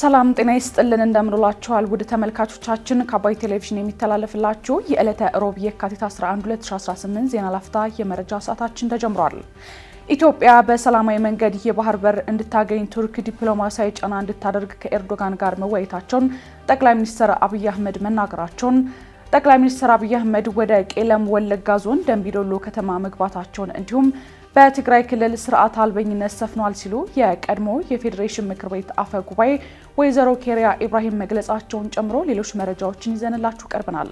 ሰላም ጤና ይስጥልን እንደምንላችኋል ውድ ተመልካቾቻችን ከአባይ ቴሌቪዥን የሚተላለፍላችሁ የዕለተ ሮብ የካቲት 11 2018 ዜና ላፍታ የመረጃ ሰዓታችን ተጀምሯል። ኢትዮጵያ በሰላማዊ መንገድ የባህር በር እንድታገኝ ቱርክ ዲፕሎማሲያዊ ጫና እንድታደርግ ከኤርዶጋን ጋር መወያየታቸውን ጠቅላይ ሚኒስትር አብይ አህመድ መናገራቸውን፣ ጠቅላይ ሚኒስትር አብይ አህመድ ወደ ቄለም ወለጋ ዞን ደምቢዶሎ ከተማ መግባታቸውን እንዲሁም በትግራይ ክልል ስርዓት አልበኝነት ሰፍኗል ሲሉ የቀድሞ የፌዴሬሽን ምክር ቤት አፈ ጉባኤ ወይዘሮ ኬሪያ ኢብራሂም መግለጻቸውን ጨምሮ ሌሎች መረጃዎችን ይዘንላችሁ ቀርበናል።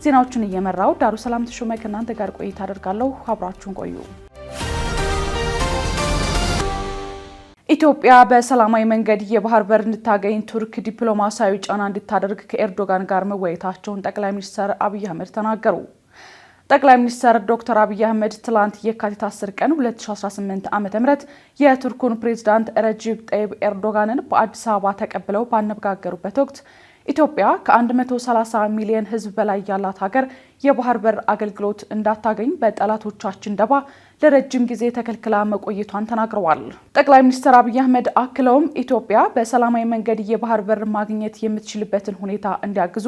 ዜናዎቹን እየመራው ዳሩ ሰላም ተሾመ ከእናንተ ጋር ቆይታ አደርጋለሁ። አብራችሁን ቆዩ። ኢትዮጵያ በሰላማዊ መንገድ የባህር በር እንድታገኝ ቱርክ ዲፕሎማሲያዊ ጫና እንድታደርግ ከኤርዶጋን ጋር መወያየታቸውን ጠቅላይ ሚኒስትር አብይ አህመድ ተናገሩ። ጠቅላይ ሚኒስትር ዶክተር አብይ አህመድ ትላንት የካቲት 10 ቀን 2018 ዓ.ም የቱርኩን ፕሬዝዳንት ረጂብ ጠይብ ኤርዶጋንን በአዲስ አበባ ተቀብለው ባነጋገሩበት ወቅት ኢትዮጵያ ከ130 ሚሊዮን ሕዝብ በላይ ያላት ሀገር የባህር በር አገልግሎት እንዳታገኝ በጠላቶቻችን ደባ ለረጅም ጊዜ ተከልክላ መቆየቷን ተናግረዋል። ጠቅላይ ሚኒስትር አብይ አህመድ አክለውም ኢትዮጵያ በሰላማዊ መንገድ የባህር በር ማግኘት የምትችልበትን ሁኔታ እንዲያግዙ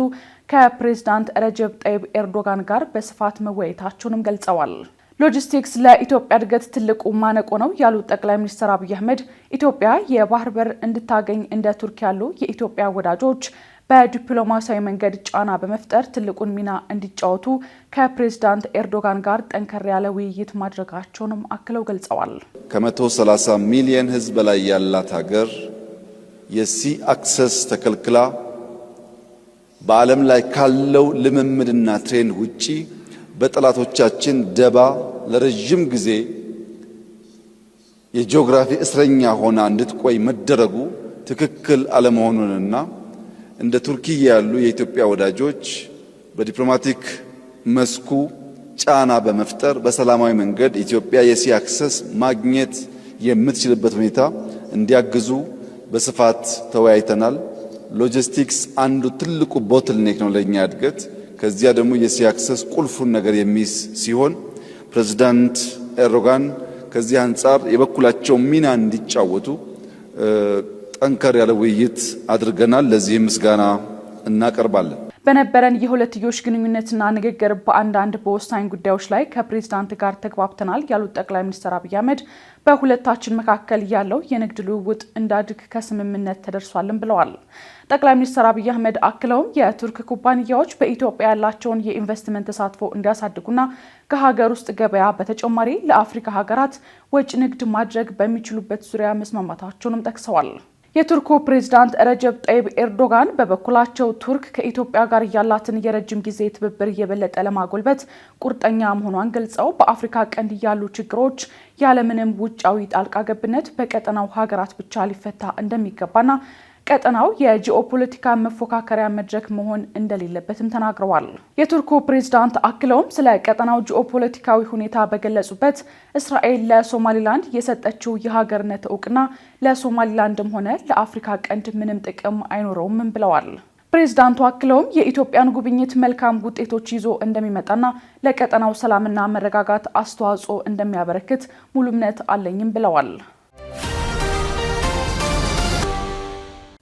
ከፕሬዝዳንት ረጂብ ጠይብ ኤርዶጋን ጋር በስፋት መወያየታቸውንም ገልጸዋል። ሎጂስቲክስ ለኢትዮጵያ እድገት ትልቁ ማነቆ ነው ያሉት ጠቅላይ ሚኒስትር አብይ አህመድ ኢትዮጵያ የባህር በር እንድታገኝ እንደ ቱርክ ያሉ የኢትዮጵያ ወዳጆች በዲፕሎማሲያዊ መንገድ ጫና በመፍጠር ትልቁን ሚና እንዲጫወቱ ከፕሬዝዳንት ኤርዶጋን ጋር ጠንከር ያለ ውይይት ማድረጋቸውንም አክለው ገልጸዋል። ከ130 ሚሊዮን ሕዝብ በላይ ያላት ሀገር የሲ አክሰስ ተከልክላ በዓለም ላይ ካለው ልምምድና ትሬንድ ውጪ በጠላቶቻችን ደባ ለረጅም ጊዜ የጂኦግራፊ እስረኛ ሆና እንድትቆይ መደረጉ ትክክል አለመሆኑንና እንደ ቱርኪያ ያሉ የኢትዮጵያ ወዳጆች በዲፕሎማቲክ መስኩ ጫና በመፍጠር በሰላማዊ መንገድ ኢትዮጵያ የሲ አክሰስ ማግኘት የምትችልበት ሁኔታ እንዲያግዙ በስፋት ተወያይተናል። ሎጂስቲክስ አንዱ ትልቁ ቦትልኔክ ነው ለኛ እድገት። ከዚያ ደግሞ የሲ አክሰስ ቁልፉን ነገር የሚይዝ ሲሆን ፕሬዝዳንት ኤርዶጋን ከዚህ አንጻር የበኩላቸው ሚና እንዲጫወቱ ጠንከር ያለ ውይይት አድርገናል። ለዚህ ምስጋና እናቀርባለን። በነበረን የሁለትዮሽ ግንኙነትና ንግግር በአንዳንድ በወሳኝ ጉዳዮች ላይ ከፕሬዝዳንት ጋር ተግባብተናል ያሉት ጠቅላይ ሚኒስትር አብይ አህመድ በሁለታችን መካከል ያለው የንግድ ልውውጥ እንዳድግ ከስምምነት ተደርሷልም ብለዋል። ጠቅላይ ሚኒስትር አብይ አህመድ አክለውም የቱርክ ኩባንያዎች በኢትዮጵያ ያላቸውን የኢንቨስትመንት ተሳትፎ እንዲያሳድጉና ከሀገር ውስጥ ገበያ በተጨማሪ ለአፍሪካ ሀገራት ወጪ ንግድ ማድረግ በሚችሉበት ዙሪያ መስማማታቸውንም ጠቅሰዋል። የቱርኩ ፕሬዝዳንት ረጀብ ጠይብ ኤርዶጋን በበኩላቸው ቱርክ ከኢትዮጵያ ጋር ያላትን የረጅም ጊዜ ትብብር የበለጠ ለማጎልበት ቁርጠኛ መሆኗን ገልጸው በአፍሪካ ቀንድ ያሉ ችግሮች ያለምንም ውጫዊ ጣልቃ ገብነት በቀጠናው ሀገራት ብቻ ሊፈታ እንደሚገባና ቀጠናው የጂኦፖለቲካ መፎካከሪያ መድረክ መሆን እንደሌለበትም ተናግረዋል። የቱርኩ ፕሬዝዳንት አክለውም ስለ ቀጠናው ጂኦፖለቲካዊ ሁኔታ በገለጹበት እስራኤል ለሶማሊላንድ የሰጠችው የሀገርነት እውቅና ለሶማሊላንድም ሆነ ለአፍሪካ ቀንድ ምንም ጥቅም አይኖረውም ብለዋል። ፕሬዝዳንቱ አክለውም የኢትዮጵያን ጉብኝት መልካም ውጤቶች ይዞ እንደሚመጣና ለቀጠናው ሰላምና መረጋጋት አስተዋጽኦ እንደሚያበረክት ሙሉ እምነት አለኝም ብለዋል።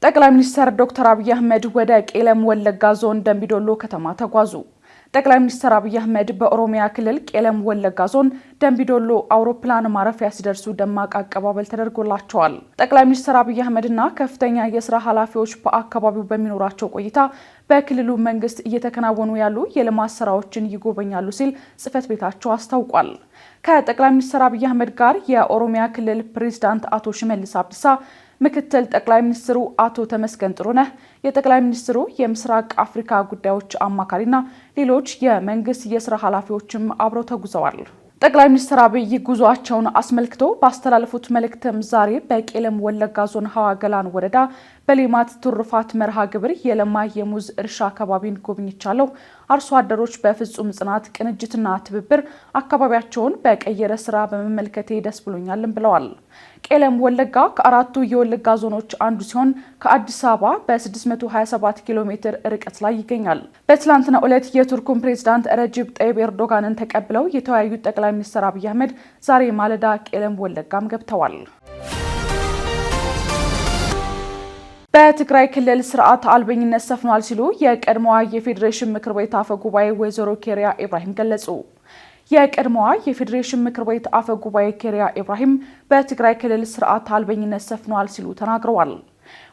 ጠቅላይ ሚኒስትር ዶክተር አብይ አህመድ ወደ ቄለም ወለጋ ዞን ደምቢዶሎ ከተማ ተጓዙ። ጠቅላይ ሚኒስትር አብይ አህመድ በኦሮሚያ ክልል ቄለም ወለጋ ዞን ደምቢዶሎ አውሮፕላን ማረፊያ ሲደርሱ ደማቅ አቀባበል ተደርጎላቸዋል። ጠቅላይ ሚኒስትር አብይ አህመድና ከፍተኛ የስራ ኃላፊዎች በአካባቢው በሚኖራቸው ቆይታ በክልሉ መንግስት እየተከናወኑ ያሉ የልማት ስራዎችን ይጎበኛሉ ሲል ጽህፈት ቤታቸው አስታውቋል። ከጠቅላይ ሚኒስትር አብይ አህመድ ጋር የኦሮሚያ ክልል ፕሬዝዳንት አቶ ሽመልስ አብዲሳ፣ ምክትል ጠቅላይ ሚኒስትሩ አቶ ተመስገን ጥሩነህ፣ የጠቅላይ ሚኒስትሩ የምስራቅ አፍሪካ ጉዳዮች አማካሪና ሌሎች የመንግስት የስራ ኃላፊዎችም አብረው ተጉዘዋል። ጠቅላይ ሚኒስትር አብይ ጉዟቸውን አስመልክቶ ባስተላለፉት መልእክትም ዛሬ በቄለም ወለጋ ዞን ሀዋ ገላን ወረዳ በሌማት ትሩፋት መርሃ ግብር የለማ የሙዝ እርሻ አካባቢን ጎብኝቻለሁ። አርሶ አደሮች በፍጹም ጽናት፣ ቅንጅትና ትብብር አካባቢያቸውን በቀየረ ስራ በመመልከቴ ደስ ብሎኛልም ብለዋል። ቄለም ወለጋ ከአራቱ የወለጋ ዞኖች አንዱ ሲሆን ከአዲስ አበባ በ627 ኪሎ ሜትር ርቀት ላይ ይገኛል። በትላንትናው ዕለት የቱርኩን ፕሬዝዳንት ረጂብ ጠይብ ኤርዶጋንን ተቀብለው የተወያዩት ጠቅላይ ሚኒስትር አብይ አህመድ ዛሬ ማለዳ ቄለም ወለጋም ገብተዋል። በትግራይ ክልል ስርዓት አልበኝነት ሰፍኗል ሲሉ የቀድሞዋ የፌዴሬሽን ምክር ቤት አፈ ጉባኤ ወይዘሮ ኬሪያ ኢብራሂም ገለጹ። የቀድሞዋ የፌዴሬሽን ምክር ቤት አፈ ጉባኤ ኬሪያ ኢብራሂም በትግራይ ክልል ስርዓት አልበኝነት ሰፍኗል ሲሉ ተናግረዋል።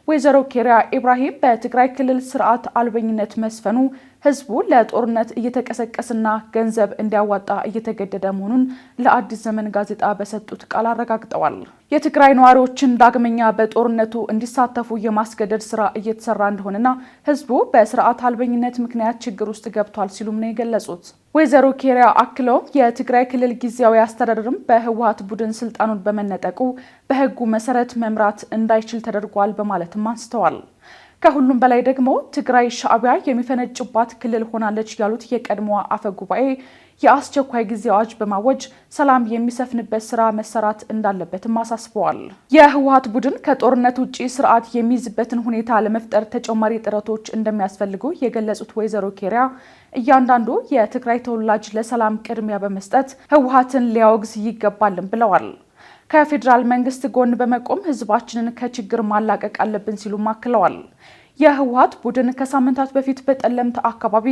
ወይዘሮ ኬሪያ ኢብራሂም በትግራይ ክልል ስርዓት አልበኝነት መስፈኑ ህዝቡ ለጦርነት እየተቀሰቀሰና ገንዘብ እንዲያዋጣ እየተገደደ መሆኑን ለአዲስ ዘመን ጋዜጣ በሰጡት ቃል አረጋግጠዋል። የትግራይ ነዋሪዎችን ዳግመኛ በጦርነቱ እንዲሳተፉ የማስገደድ ስራ እየተሰራ እንደሆነና ህዝቡ በስርዓት አልበኝነት ምክንያት ችግር ውስጥ ገብቷል ሲሉም ነው የገለጹት። ወይዘሮ ኬሪያ አክለውም የትግራይ ክልል ጊዜያዊ አስተዳደርም በህወሓት ቡድን ስልጣኑን በመነጠቁ በህጉ መሰረት መምራት እንዳይችል ተደርጓል በማለትም አንስተዋል። ከሁሉም በላይ ደግሞ ትግራይ ሻዕቢያ የሚፈነጭባት ክልል ሆናለች ያሉት የቀድሞዋ አፈ ጉባኤ የአስቸኳይ ጊዜ አዋጅ በማወጅ ሰላም የሚሰፍንበት ስራ መሰራት እንዳለበትም አሳስበዋል። የህወሓት ቡድን ከጦርነት ውጪ ስርዓት የሚይዝበትን ሁኔታ ለመፍጠር ተጨማሪ ጥረቶች እንደሚያስፈልጉ የገለጹት ወይዘሮ ኬሪያ እያንዳንዱ የትግራይ ተወላጅ ለሰላም ቅድሚያ በመስጠት ህወሓትን ሊያወግዝ ይገባልም ብለዋል። ከፌዴራል መንግስት ጎን በመቆም ህዝባችንን ከችግር ማላቀቅ አለብን ሲሉ አክለዋል። የህወሓት ቡድን ከሳምንታት በፊት በጠለምት አካባቢ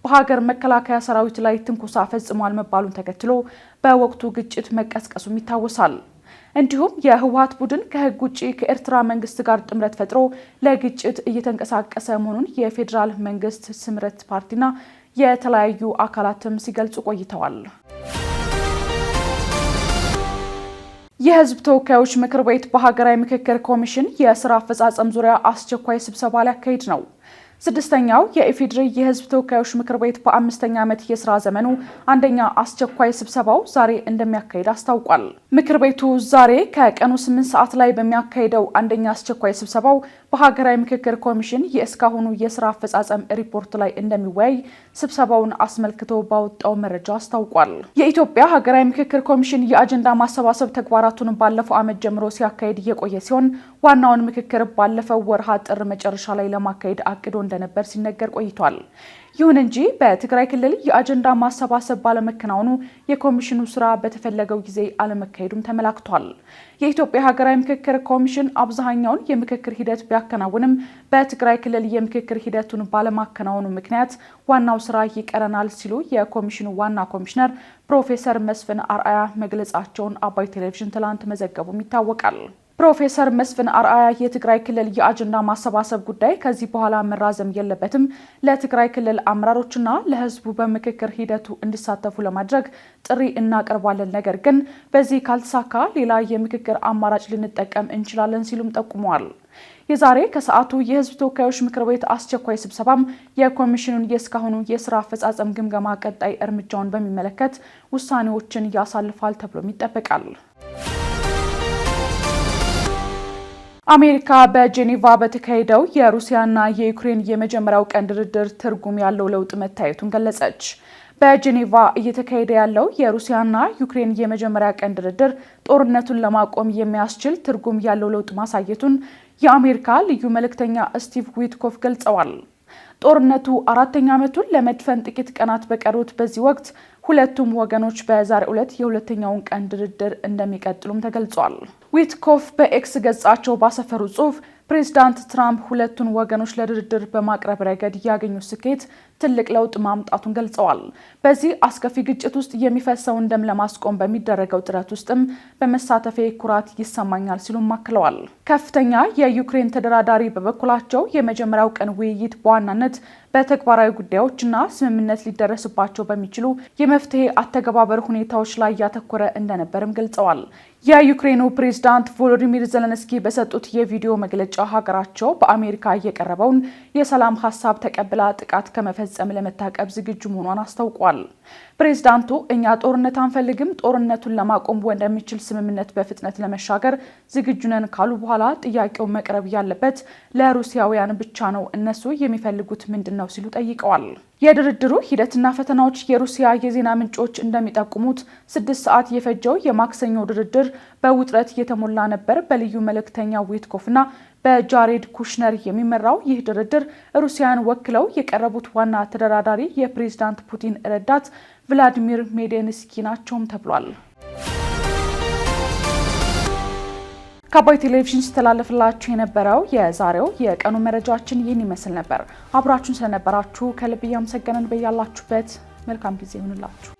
በሀገር መከላከያ ሰራዊት ላይ ትንኮሳ ፈጽሟል መባሉን ተከትሎ በወቅቱ ግጭት መቀስቀሱም ይታወሳል። እንዲሁም የህወሓት ቡድን ከህግ ውጪ ከኤርትራ መንግስት ጋር ጥምረት ፈጥሮ ለግጭት እየተንቀሳቀሰ መሆኑን የፌዴራል መንግስት ስምረት ፓርቲና የተለያዩ አካላትም ሲገልጹ ቆይተዋል። የህዝብ ተወካዮች ምክር ቤት በሀገራዊ ምክክር ኮሚሽን የስራ አፈጻጸም ዙሪያ አስቸኳይ ስብሰባ ሊያካሂድ ነው። ስድስተኛው የኢፌዴሪ የህዝብ ተወካዮች ምክር ቤት በ5ኛ ዓመት የስራ ዘመኑ አንደኛ አስቸኳይ ስብሰባው ዛሬ እንደሚያካሂድ አስታውቋል። ምክር ቤቱ ዛሬ ከቀኑ 8 ሰዓት ላይ በሚያካሂደው አንደኛ አስቸኳይ ስብሰባው በሀገራዊ ምክክር ኮሚሽን የእስካሁኑ የስራ አፈጻጸም ሪፖርት ላይ እንደሚወያይ ስብሰባውን አስመልክቶ ባወጣው መረጃ አስታውቋል። የኢትዮጵያ ሀገራዊ ምክክር ኮሚሽን የአጀንዳ ማሰባሰብ ተግባራቱን ባለፈው ዓመት ጀምሮ ሲያካሂድ የቆየ ሲሆን ዋናውን ምክክር ባለፈው ወርሃ ጥር መጨረሻ ላይ ለማካሄድ አቅዶ እንደነበር ሲነገር ቆይቷል። ይሁን እንጂ በትግራይ ክልል የአጀንዳ ማሰባሰብ ባለመከናወኑ የኮሚሽኑ ስራ በተፈለገው ጊዜ አለመካሄዱም ተመላክቷል። የኢትዮጵያ ሀገራዊ ምክክር ኮሚሽን አብዛኛውን የምክክር ሂደት ቢያከናውንም በትግራይ ክልል የምክክር ሂደቱን ባለማከናወኑ ምክንያት ዋናው ስራ ይቀረናል ሲሉ የኮሚሽኑ ዋና ኮሚሽነር ፕሮፌሰር መስፍን አርአያ መግለጻቸውን አባይ ቴሌቪዥን ትላንት መዘገቡም ይታወቃል። ፕሮፌሰር መስፍን አርአያ የትግራይ ክልል የአጀንዳ ማሰባሰብ ጉዳይ ከዚህ በኋላ መራዘም የለበትም፣ ለትግራይ ክልል አመራሮችና ለህዝቡ በምክክር ሂደቱ እንዲሳተፉ ለማድረግ ጥሪ እናቀርባለን፣ ነገር ግን በዚህ ካልተሳካ ሌላ የምክክር አማራጭ ልንጠቀም እንችላለን ሲሉም ጠቁመዋል። የዛሬ ከሰዓቱ የህዝብ ተወካዮች ምክር ቤት አስቸኳይ ስብሰባም የኮሚሽኑን የእስካሁኑ የስራ አፈጻጸም ግምገማ ቀጣይ እርምጃውን በሚመለከት ውሳኔዎችን ያሳልፋል ተብሎም ይጠበቃል። አሜሪካ በጄኔቫ በተካሄደው የሩሲያና የዩክሬን የመጀመሪያው ቀን ድርድር ትርጉም ያለው ለውጥ መታየቱን ገለጸች። በጄኔቫ እየተካሄደ ያለው የሩሲያና ዩክሬን የመጀመሪያ ቀን ድርድር ጦርነቱን ለማቆም የሚያስችል ትርጉም ያለው ለውጥ ማሳየቱን የአሜሪካ ልዩ መልእክተኛ ስቲቭ ዊትኮፍ ገልጸዋል። ጦርነቱ 4ኛ ዓመቱን ለመድፈን ጥቂት ቀናት በቀሩት በዚህ ወቅት ሁለቱም ወገኖች በዛሬው ዕለት የሁለተኛውን ቀን ድርድር እንደሚቀጥሉም ተገልጿል። ዊትኮፍ በኤክስ ገጻቸው ባሰፈሩ ጽሑፍ ፕሬዝዳንት ትራምፕ ሁለቱን ወገኖች ለድርድር በማቅረብ ረገድ ያገኙት ስኬት ትልቅ ለውጥ ማምጣቱን ገልጸዋል። በዚህ አስከፊ ግጭት ውስጥ የሚፈሰውን ደም ለማስቆም በሚደረገው ጥረት ውስጥም በመሳተፌ ኩራት ይሰማኛል ሲሉም አክለዋል። ከፍተኛ የዩክሬን ተደራዳሪ በበኩላቸው የመጀመሪያው ቀን ውይይት በዋናነት በተግባራዊ ጉዳዮችና ስምምነት ሊደረስባቸው በሚችሉ የመፍትሄ አተገባበር ሁኔታዎች ላይ ያተኮረ እንደነበርም ገልጸዋል። የዩክሬኑ ፕሬዝዳንት ቮሎዲሚር ዘለንስኪ በሰጡት የቪዲዮ መግለጫ ሀገራቸው በአሜሪካ የቀረበውን የሰላም ሀሳብ ተቀብላ ጥቃት ከመፈጸም ለመታቀብ ዝግጁ መሆኗን አስታውቋል። ፕሬዝዳንቱ እኛ ጦርነት አንፈልግም፣ ጦርነቱን ለማቆም ወደሚችል ስምምነት በፍጥነት ለመሻገር ዝግጁ ነን ካሉ በኋላ ጥያቄው መቅረብ ያለበት ለሩሲያውያን ብቻ ነው፣ እነሱ የሚፈልጉት ምንድን ነው ሲሉ ጠይቀዋል። የድርድሩ ሂደትና ፈተናዎች የሩሲያ የዜና ምንጮች እንደሚጠቁሙት 6 ሰዓት የፈጀው የማክሰኞ ድርድር በውጥረት የተሞላ ነበር። በልዩ መልእክተኛ ዊትኮፍና በጃሬድ ኩሽነር የሚመራው ይህ ድርድር ሩሲያን ወክለው የቀረቡት ዋና ተደራዳሪ የፕሬዝዳንት ፑቲን ረዳት ቭላዲሚር ሜዴንስኪ ናቸውም ተብሏል። ከአባይ ቴሌቪዥን ሲተላለፍላችሁ የነበረው የዛሬው የቀኑ መረጃችን ይህን ይመስል ነበር። አብራችሁን ስለነበራችሁ ከልብ እያመሰገንን በያላችሁበት መልካም ጊዜ ይሁንላችሁ።